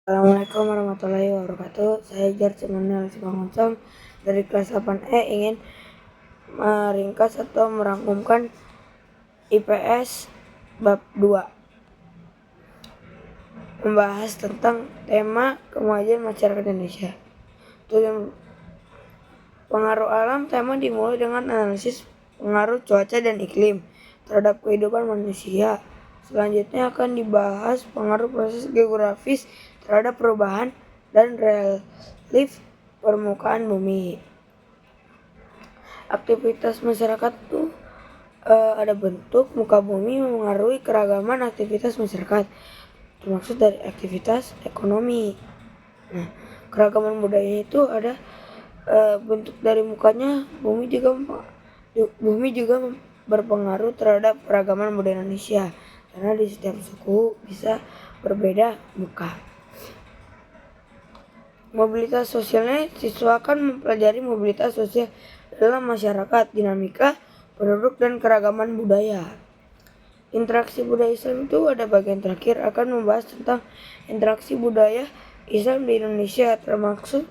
Assalamualaikum warahmatullahi wabarakatuh. Saya Jarce Manel Simangunsong dari kelas 8E ingin meringkas atau merangkumkan IPS bab 2, membahas tentang tema kemajuan masyarakat Indonesia. Tujuan pengaruh alam, tema dimulai dengan analisis pengaruh cuaca dan iklim terhadap kehidupan manusia. Selanjutnya akan dibahas pengaruh proses geografis terhadap perubahan dan relief permukaan bumi. Aktivitas masyarakat itu ada bentuk muka bumi mempengaruhi keragaman aktivitas masyarakat, termasuk dari aktivitas ekonomi. Nah, keragaman budaya itu ada bentuk dari mukanya. Bumi juga berpengaruh terhadap keragaman budaya Indonesia, karena di setiap suku bisa berbeda muka. Mobilitas sosialnya, siswa akan mempelajari mobilitas sosial dalam masyarakat, dinamika penduduk dan keragaman budaya. Interaksi budaya Islam itu ada bagian terakhir, akan membahas tentang interaksi budaya Islam di Indonesia, termasuk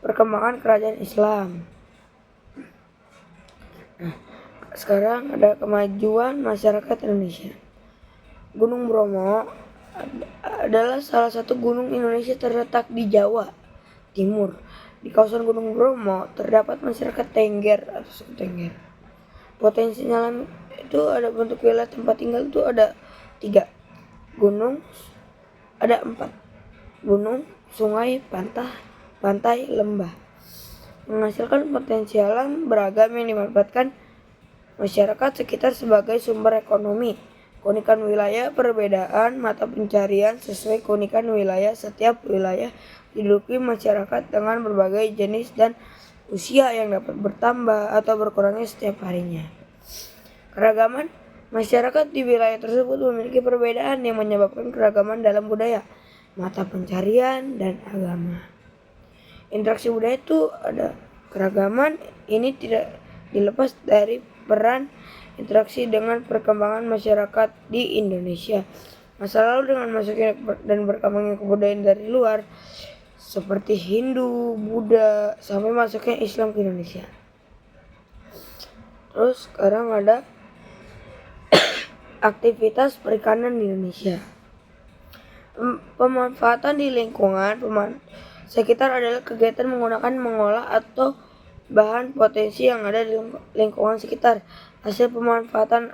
perkembangan kerajaan Islam. Nah, sekarang ada kemajuan masyarakat Indonesia. Gunung Bromo adalah salah satu gunung Indonesia terletak di Jawa Timur. Di kawasan Gunung Bromo terdapat masyarakat Tengger atau suku Tengger. Potensi alam itu ada bentuk wilayah tempat tinggal itu ada 3. Gunung ada 4. Gunung, sungai, pantai, lembah. Menghasilkan potensi alam beragam yang dimanfaatkan masyarakat sekitar sebagai sumber ekonomi. Keunikan wilayah, perbedaan mata pencarian sesuai keunikan wilayah. Setiap wilayah diduduki masyarakat dengan berbagai jenis dan usia yang dapat bertambah atau berkurangnya setiap harinya. Keragaman masyarakat di wilayah tersebut memiliki perbedaan yang menyebabkan keragaman dalam budaya, mata pencarian, dan agama. Interaksi budaya itu ada keragaman ini tidak dilepas dari peran interaksi dengan perkembangan masyarakat di Indonesia. Masa lalu dengan masuknya dan berkembangnya kebudayaan dari luar seperti Hindu, Buddha, sampai masuknya Islam ke Indonesia. Terus sekarang ada aktivitas perikanan di Indonesia. Pemanfaatan di lingkungan sekitar adalah kegiatan menggunakan, mengolah, atau bahan potensi yang ada di lingkungan sekitar. Hasil pemanfaatan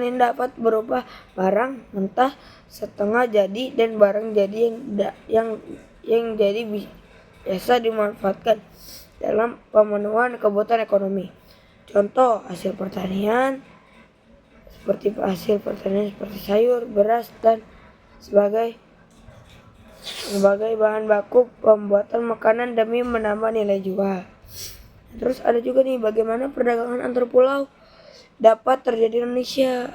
yang dapat berupa barang mentah, setengah jadi, dan barang jadi yang jadi biasa dimanfaatkan dalam pemenuhan kebutuhan ekonomi. Contoh hasil pertanian seperti sayur, beras, dan sebagai bahan baku pembuatan makanan demi menambah nilai jual. Terus ada juga nih bagaimana perdagangan antar pulau dapat terjadi di Indonesia.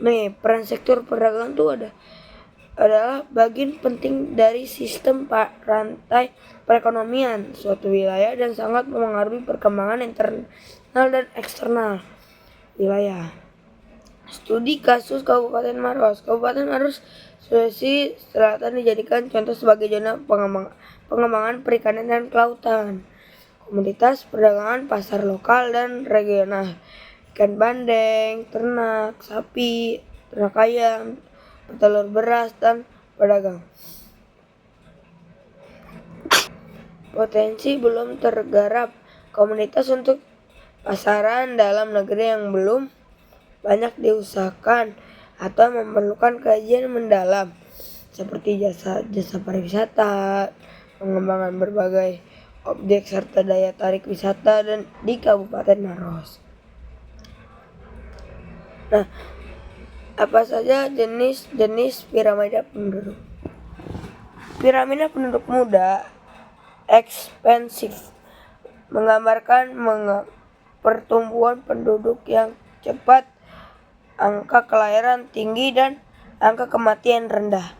Nih, peran sektor perdagangan itu adalah bagian penting dari sistem rantai perekonomian suatu wilayah dan sangat mempengaruhi perkembangan internal dan eksternal wilayah. Studi kasus Kabupaten Maros. Kabupaten Maros, Sulawesi Selatan dijadikan contoh sebagai zona pengembangan perikanan dan kelautan. Komoditas perdagangan pasar lokal dan regional, ikan bandeng, ternak, sapi, ternak ayam, petelur beras, dan pedagang. Potensi belum tergarap, komunitas untuk pasaran dalam negeri yang belum banyak diusahakan atau memerlukan kajian mendalam seperti jasa pariwisata, pengembangan berbagai objek serta daya tarik wisata dan di Kabupaten Maros. Nah, apa saja jenis piramida penduduk? Piramida penduduk muda ekspansif menggambarkan pertumbuhan penduduk yang cepat, angka kelahiran tinggi, dan angka kematian rendah.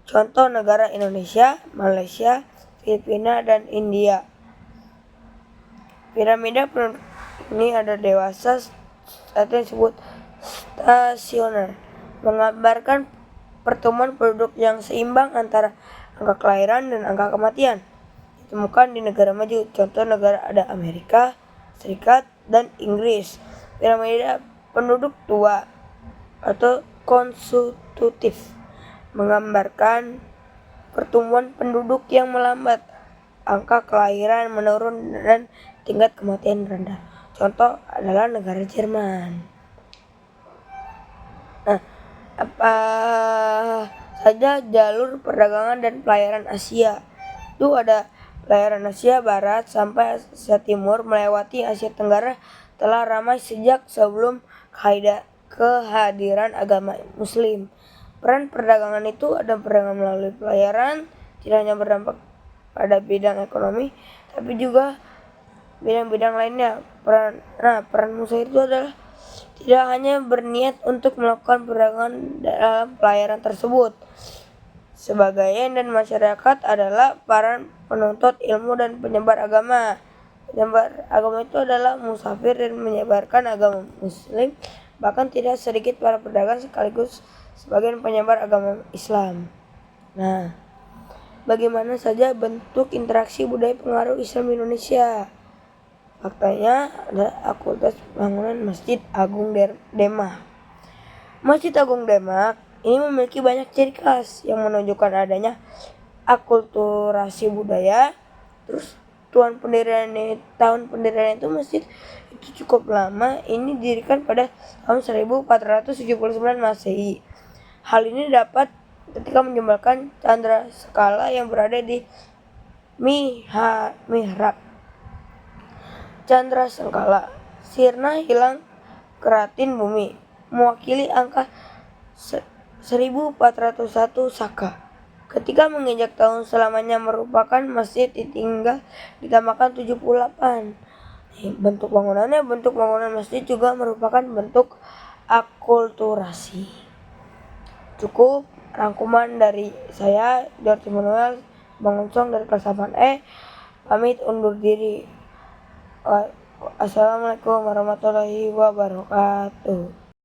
Contoh negara Indonesia, Malaysia, Filipina, dan India. Piramida penduduk ini ada dewasa atau disebut stasioner, menggambarkan pertemuan penduduk yang seimbang antara angka kelahiran dan angka kematian ditemukan di negara maju. Contoh negara ada Amerika Serikat dan Inggris. Piramida penduduk tua atau konstitutif menggambarkan pertumbuhan penduduk yang melambat, angka kelahiran menurun, dan tingkat kematian rendah. Contoh adalah negara Jerman. Nah, apa saja jalur perdagangan dan pelayaran Asia? Itu ada pelayaran Asia Barat sampai Asia Timur melewati Asia Tenggara telah ramai sejak sebelum kehadiran agama Muslim. Peran perdagangan itu ada perdagangan melalui pelayaran, tidak hanya berdampak pada bidang ekonomi, tapi juga bidang-bidang lainnya. Peran Muslim itu adalah tidak hanya berniat untuk melakukan perdagangan dalam pelayaran tersebut. Sebagian dan masyarakat adalah para penuntut ilmu dan penyebar agama. Penyebar agama itu adalah musafir dan menyebarkan agama Muslim. Bahkan tidak sedikit para pedagang sekaligus sebagian penyebar agama Islam. Nah, bagaimana saja bentuk interaksi budaya pengaruh Islam di Indonesia? Faktanya ada aktivitas bangunan Masjid Agung Demak. Masjid Agung Demak ini memiliki banyak ciri khas yang menunjukkan adanya akulturasi budaya. Terus tahun pendirian itu masjid itu cukup lama. Ini didirikan pada tahun 1479 Masehi. Hal ini dapat ketika menjembatkan candra skala yang berada di mihrab candra skala. Sirna hilang keratin bumi mewakili angka 1401 Saka. Ketika menginjak tahun selamanya merupakan masjid ditinggal ditambahkan 78. Bentuk bangunan masjid juga merupakan bentuk akulturasi. Cukup rangkuman dari saya, George Manuel Bangunsong dari kelas 8E. Pamit undur diri. Assalamualaikum warahmatullahi wabarakatuh.